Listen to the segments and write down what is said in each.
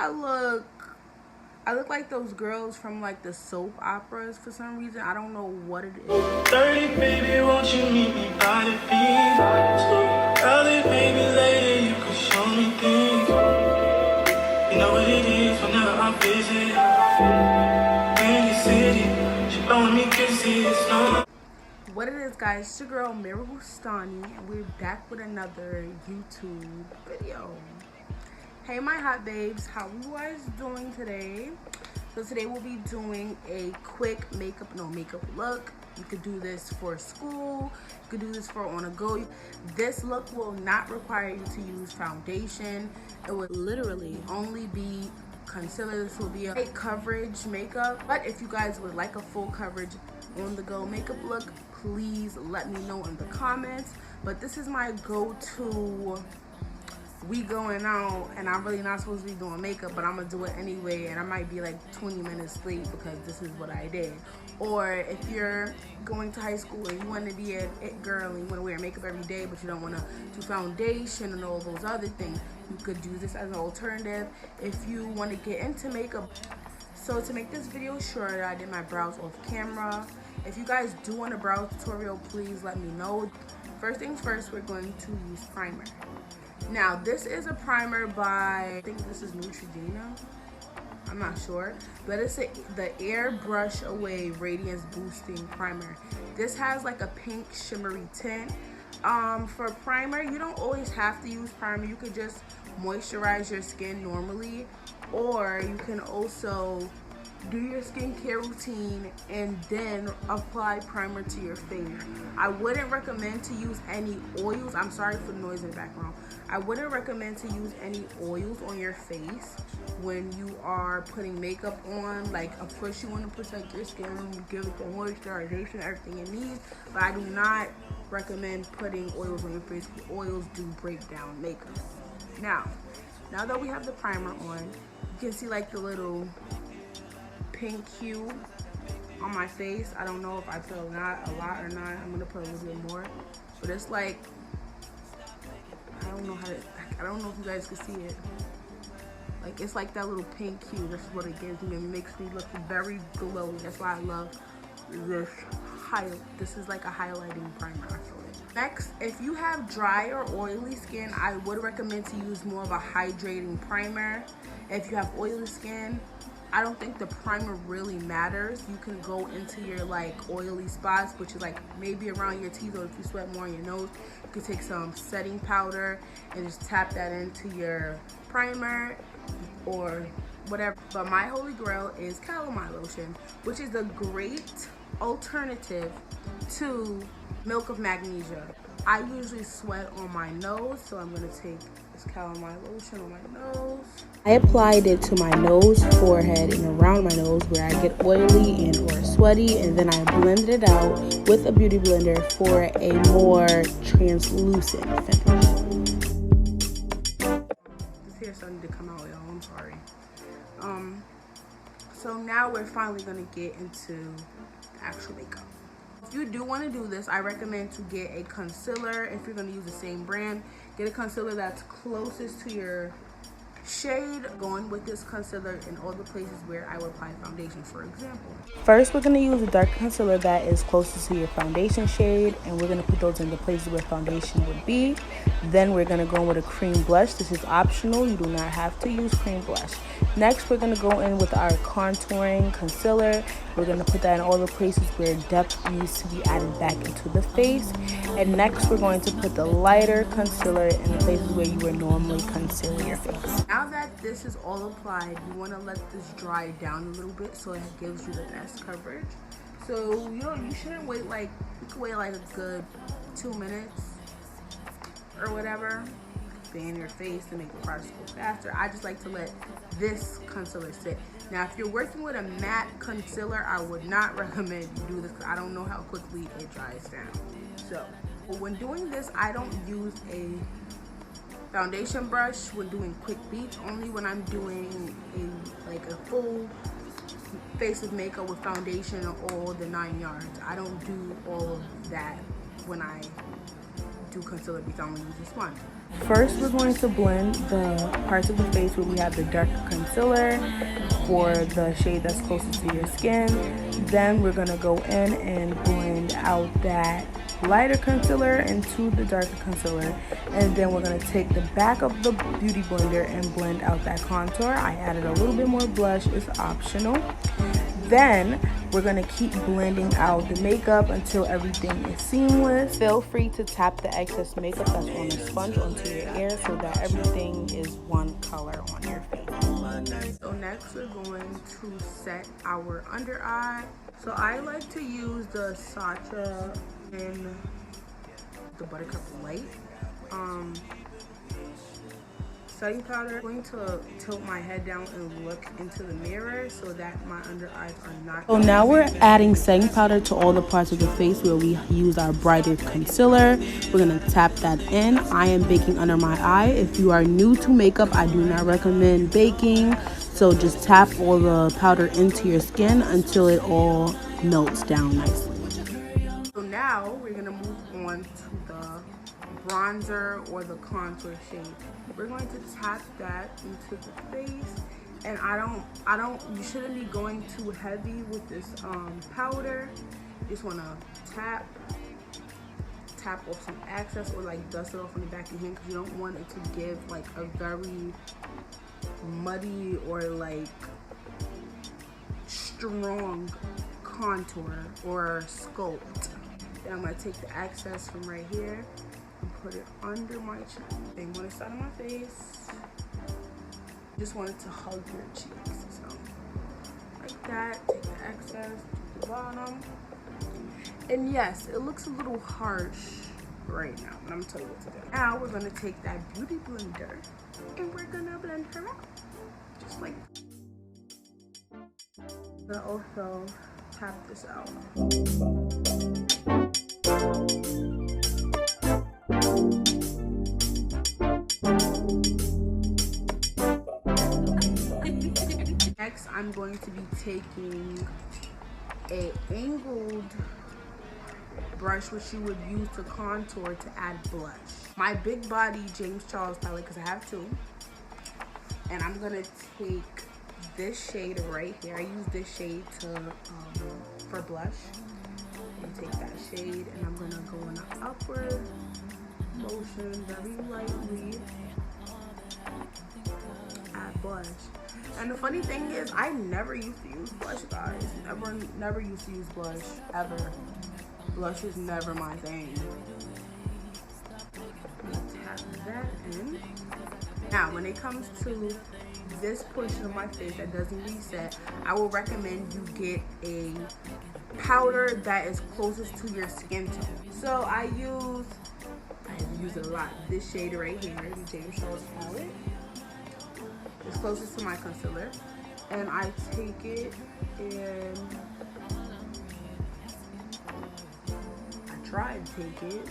I look like those girls from like the soap operas for some reason. I don't know what it is. 30, baby, won't you meet me by the beach? Early, baby, later, you can show me things. You know what it is whenever I'm busy. In your city, she blowing me kisses, no. What it is, guys, it's your girl Mirah Gustaní, and we're back with another YouTube video. Hey my hot babes, how you guys doing today? So today we'll be doing a quick makeup look. You could do this for school, you could do this for on a go. This look will not require you to use foundation. It would literally only be concealer. This will be a coverage makeup, but if you guys would like a full coverage on the go makeup look, please let me know in the comments. But this is my go-to. We going out and I'm really not supposed to be doing makeup, but I'm gonna do it anyway, and I might be like 20 minutes late because this is what I did. Or if you're going to high school and you want to be an it girl and you want to wear makeup every day but you don't want to do foundation and all those other things, you could do this as an alternative if you want to get into makeup. So to make this video short, I did my brows off camera. If you guys do want a brow tutorial, please let me know. First things first, we're going to use primer. Now this is a primer by, I think this is Neutrogena, I'm not sure, but it's the Airbrush Away Radiance Boosting Primer. This has like a pink shimmery tint. For primer, you don't always have to use primer. You could just moisturize your skin normally, or you can also do your skincare routine and then apply primer to your face. I wouldn't recommend to use any oils. I'm sorry for the noise in the background. I wouldn't recommend to use any oils on your face when you are putting makeup on. Like, of course you want to protect your skin, give it the moisturization, everything it needs, but I do not recommend putting oils on your face because oils do break down makeup. Now that we have the primer on, you can see like the little pink hue on my face. I don't know if I put a lot or not. I'm gonna put a little bit more, but it's like, I don't know if you guys can see it. Like, it's like that little pink hue. That's what it gives me. It makes me look very glowy. That's why I love this highlight. This is like a highlighting primer, I feel like. Next, if you have dry or oily skin, I would recommend to use more of a hydrating primer. If you have oily skin, I don't think the primer really matters. You can go into your like oily spots, which is like maybe around your teeth, or if you sweat more on your nose, you can take some setting powder and just tap that into your primer or whatever. But my holy grail is Calamine Lotion, which is a great alternative to Milk of Magnesia. I usually sweat on my nose, so I'm gonna take this Calamine Lotion on my nose. I applied it to my nose, forehead, and around my nose where I get oily and or sweaty, and then I blended it out with a beauty blender for a more translucent finish. This hair's starting to come out, y'all. I'm sorry. So now we're finally gonna get into the actual makeup. If you do want to do this, I recommend to get a concealer. If you're going to use the same brand, get a concealer that's closest to your shade. Going with this concealer in all the places where I would apply foundation, for example. First, we're going to use a dark concealer that is closest to your foundation shade, and we're going to put those in the places where foundation would be. Then we're going to go in with a cream blush. This is optional. You do not have to use cream blush. Next, we're going to go in with our contouring concealer. We're going to put that in all the places where depth needs to be added back into the face. And next, we're going to put the lighter concealer in the places where you would normally conceal your face. Now that this is all applied, you want to let this dry down a little bit so it gives you the best coverage. So you shouldn't wait, like, you can wait like a good 2 minutes or whatever. Fan your face to make the process go faster. I just like to let this concealer sit. Now, if you're working with a matte concealer, I would not recommend you do this because I don't know how quickly it dries down. So, when doing this, I don't use a foundation brush when doing quick beats. Only when I'm doing a full face of makeup with foundation or all the 9 yards. I don't do all of that when I do concealer beats. I only use a sponge. First, we're going to blend the parts of the face where we have the darker concealer for the shade that's closest to your skin. Then we're going to go in and blend out that lighter concealer into the darker concealer. And then we're going to take the back of the beauty blender and blend out that contour. I added a little bit more blush, it's optional. Then we're going to keep blending out the makeup until everything is seamless. Feel free to tap the excess makeup that's on the sponge onto your hair so that everything is one color on your face. So next we're going to set our under eye. So I like to use the Sachca in the Buttercup light setting powder. I'm going to tilt my head down and look into the mirror so that my under eyes are not. So now we're adding setting powder to all the parts of the face where we use our brighter concealer. We're gonna tap that in. I am baking under my eye. If you are new to makeup, I do not recommend baking. So just tap all the powder into your skin until it all melts down nicely. So now we're gonna move on to the bronzer or the contour shade. We're going to tap that into the face, and you shouldn't be going too heavy with this powder. You just want to tap off some excess or like dust it off on the back of your hand, because you don't want it to give like a very muddy or like strong contour or sculpt. Then I'm going to take the excess from right here and put it under my chin. Then on the side of my face, just want it to hug your cheeks. So like that, take the excess to the bottom. And yes, it looks a little harsh right now, but I'm gonna tell you what to do. Now we're gonna take that beauty blender and we're gonna blend her out. Just like I'm gonna also tap this out. Next, I'm going to be taking a angled brush, which you would use to contour to add blush. My Big Body James Charles palette, because I have two. And I'm gonna take this shade right here. I use this shade for blush. And take that shade, and I'm gonna go in an upward motion very lightly. Add blush. And the funny thing is, I never used to use blush, guys. Never used to use blush, ever. Blush is never my thing. I'm gonna tap that in. Now, when it comes to this portion of my face that doesn't reset, I will recommend you get a powder that is closest to your skin tone. So I use it a lot. This shade right here, the James Charles palette. It's closest to my concealer, and I take it and I try and take it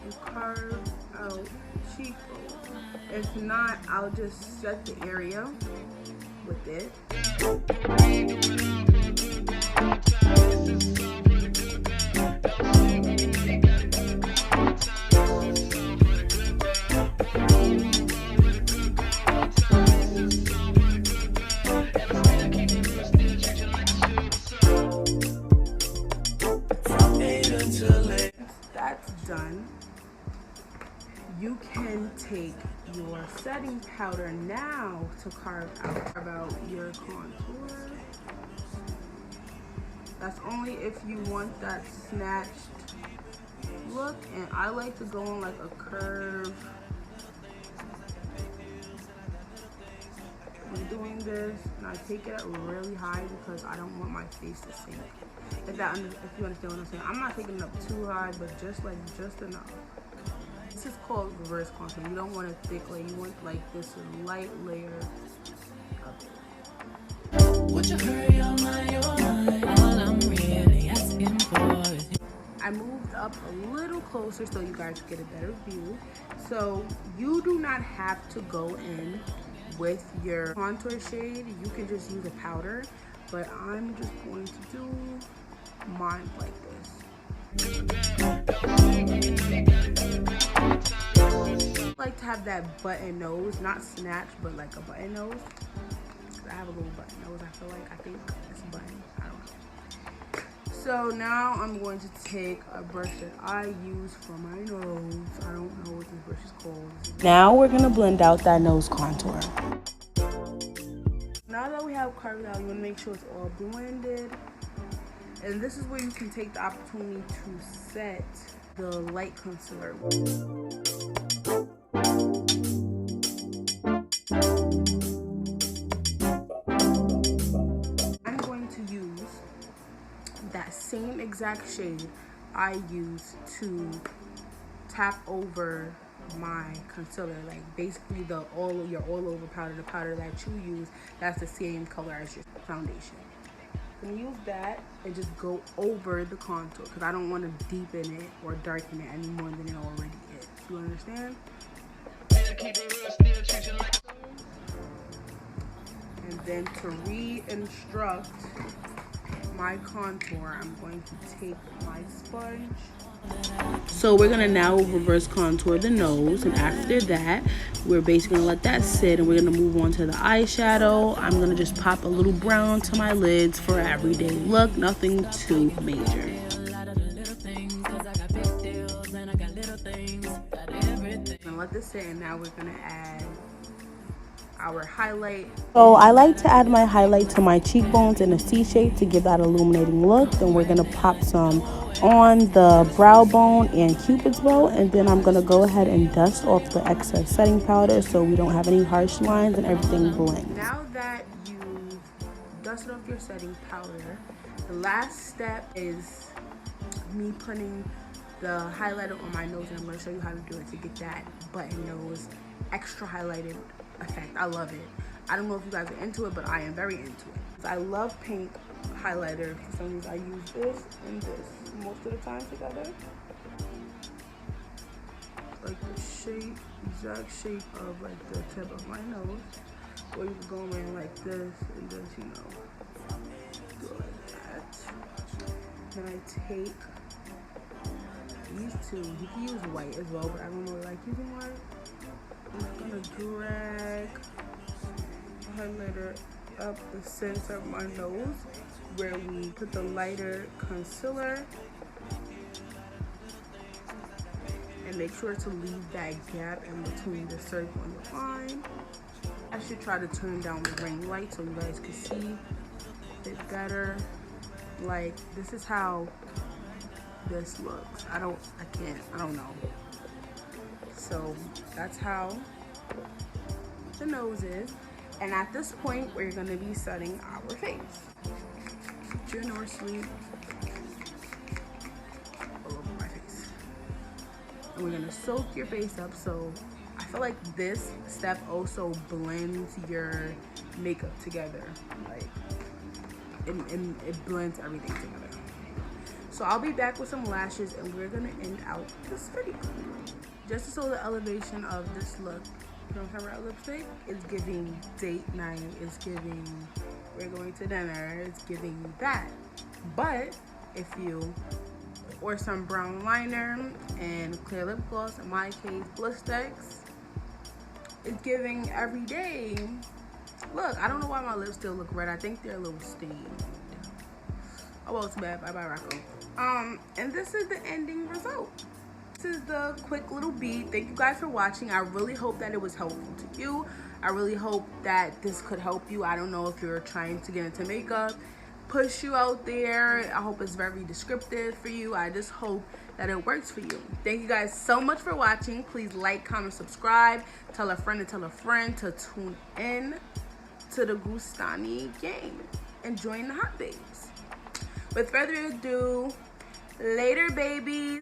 and carve out cheekbones. If not, I'll just set the area with it. That's done. You can take your setting powder now to carve out your contour. That's only if you want that snatched look, and I like to go on like a curve. I'm doing this, and I take it up really high because I don't want my face to sink. If you understand what I'm saying, I'm not taking it up too high, but just enough. This is called reverse contour. You don't want a thick layer. You want like this light layer of it. Would you hurry on my all I'm really asking for is I moved up a little closer so you guys get a better view. So you do not have to go in with your contour shade. You can just use a powder, but I'm just going to do mine like this. I like to have that button nose, not snatch, but like a button nose. I have a little button nose, I feel like. I think it's a button. I don't know. So now I'm going to take a brush that I use for my nose. I don't know what this brush is called. Now we're going to blend out that nose contour. Now that we have carved out, you want to make sure it's all blended. And this is where you can take the opportunity to set the light concealer. I'm going to use that same exact shade I use to tap over my concealer, like basically your all over powder, the powder that you use, that's the same color as your foundation. I'm gonna use that and just go over the contour because I don't want to deepen it or darken it any more than it already is. You understand? And then to re-instruct my contour, I'm going to take my sponge. So we're gonna now reverse contour the nose, and after that we're basically gonna let that sit and we're gonna move on to the eyeshadow. I'm gonna just pop a little brown to my lids for an everyday look, nothing too major. Gonna let this sit, and now we're gonna add our highlight. So I like to add my highlight to my cheekbones in a C shape to give that illuminating look. Then we're gonna pop some on the brow bone and Cupid's bow, and then I'm gonna go ahead and dust off the excess setting powder so we don't have any harsh lines and everything blends. Now that you've dusted off your setting powder, the last step is me putting the highlighter on my nose, and I'm gonna show you how to do it to get that button nose extra highlighted effect. I love it. I don't know if you guys are into it, but I am very into it. I love pink highlighter. For some reason I use this and this most of the time together. Like the shape, exact shape of like the tip of my nose. Or you can go in like this and just, you know, do it like that. Then I take these two. You can use white as well, but I don't really like using white. I'm just gonna drag the highlighter up the center of my nose where we put the lighter concealer, and make sure to leave that gap in between the circle and the line. I should try to turn down the ring light so you guys can see it better. Like, this is how this looks. I don't know. So that's how the nose is. And at this point, we're gonna be setting our face. Put your nose sleeve all over my face. And we're gonna soak your face up. So I feel like this step also blends your makeup together. Like, it blends everything together. So I'll be back with some lashes, and we're gonna end out this video. Just to show the elevation of this look, Don't Cover Up lipstick is giving date night, it's giving we're going to dinner, it's giving that. But if you, or some brown liner and clear lip gloss, in my case, Blistex, it's giving everyday. Look, I don't know why my lips still look red. I think they're a little stained. Oh well, it's bad. Bye bye, Rocco. And this is the ending result. This is the quick little beat. Thank you guys for watching. I really hope that it was helpful to you. I really hope that this could help you. I don't know if you're trying to get into makeup, push you out there. I hope it's very descriptive for you. I just hope that it works for you. Thank you guys so much for watching. Please like, comment, subscribe. Tell a friend and tell a friend to tune in to the Gustaní gang and join the hot babes. With further ado, later babies.